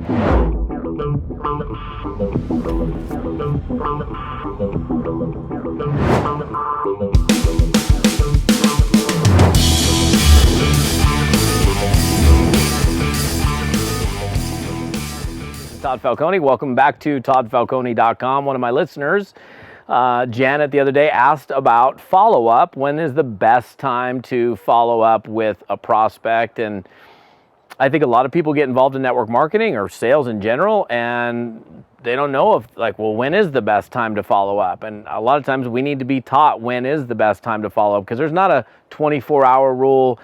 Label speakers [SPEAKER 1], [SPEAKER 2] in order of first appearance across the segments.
[SPEAKER 1] Todd Falcone. Welcome back to toddfalcone.com. One of my listeners, Janet, the other day asked about follow-up. When is the best time to follow up with a prospect? And I think a lot of people get involved in network marketing or sales in general, and they don't know if, well, when is the best time to follow up? And a lot of times we need to be taught when is the best time to follow up, because there's not a 24-hour rule,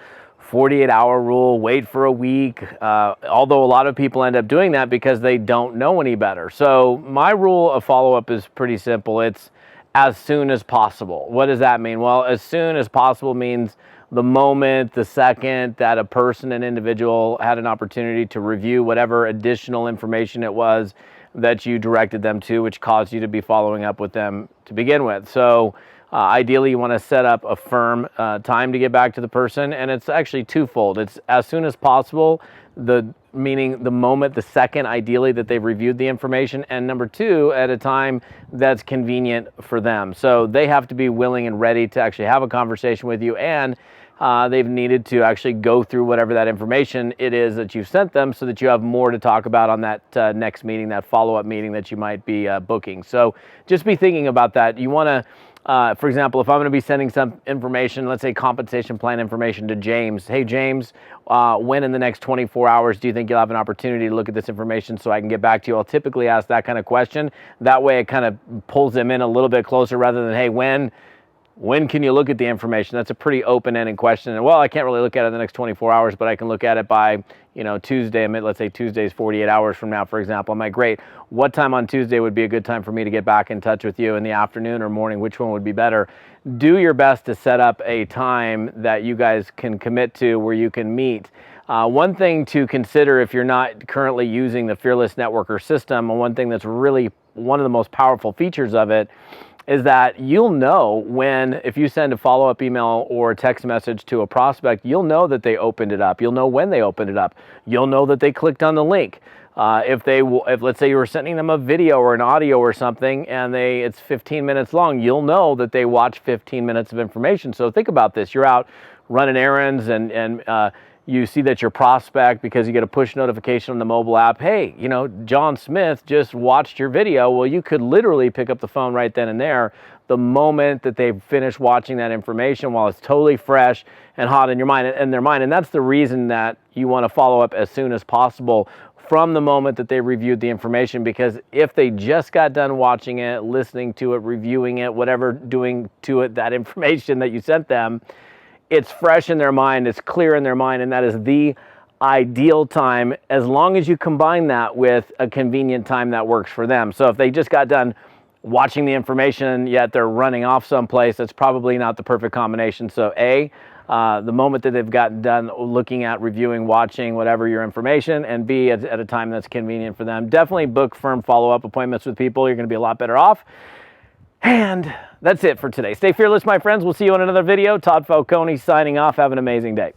[SPEAKER 1] 48-hour rule, wait for a week, although a lot of people end up doing that because they don't know any better. So my rule of follow-up is pretty simple. It's as soon as possible. What does that mean? Well, as soon as possible means the moment, the second that a person, an individual, had an opportunity to review whatever additional information it was that you directed them to, which caused you to be following up with them to begin with. So ideally, you want to set up a firm time to get back to the person, and it's actually twofold. It's as soon as possible, meaning the moment, the second, ideally, that they've reviewed the information, and number two, at a time that's convenient for them. So they have to be willing and ready to actually have a conversation with you, and they've needed to actually go through whatever that information it is that you've sent them so that you have more to talk about on that next meeting, that follow-up meeting that you might be booking. So just be thinking about that. You want to for example, if I'm going to be sending some information, let's say compensation plan information to James, hey James, when in the next 24 hours do you think you'll have an opportunity to look at this information so I can get back to you? I'll typically ask that kind of question. That way it kind of pulls them in a little bit closer rather than, hey, when can you look at the information? That's a pretty open-ended question. And well, I can't really look at it in the next 24 hours, but I can look at it by, Tuesday. Let's say Tuesday's 48 hours from now, for example. I'm like, great. What time on Tuesday would be a good time for me to get back in touch with you, in the afternoon or morning? Which one would be better? Do your best to set up a time that you guys can commit to where you can meet. One thing to consider if you're not currently using the Fearless Networker system, and one thing that's really one of the most powerful features of it, is that you'll know if you send a follow-up email or a text message to a prospect, you'll know that they opened it up. You'll know when they opened it up. You'll know that they clicked on the link. If let's say you were sending them a video or an audio or something and it's 15 minutes long, you'll know that they watched 15 minutes of information. So think about this. You're out running errands and you see that your prospect, because you get a push notification on the mobile app, hey, John Smith just watched your video. Well, you could literally pick up the phone right then and there the moment that they've finished watching that information while it's totally fresh and hot in their mind. And that's the reason that you want to follow up as soon as possible from the moment that they reviewed the information, because if they just got done watching it, listening to it, reviewing it, whatever doing to it, that information that you sent them, it's fresh in their mind, it's clear in their mind, and that is the ideal time, as long as you combine that with a convenient time that works for them. So if they just got done watching the information, yet they're running off someplace, that's probably not the perfect combination. So the moment that they've gotten done looking at, reviewing, watching, whatever your information, and B, at a time that's convenient for them. Definitely book firm follow-up appointments with people. You're going to be a lot better off. And that's it for today. Stay fearless, my friends. We'll see you in another video. Todd Falcone signing off. Have an amazing day.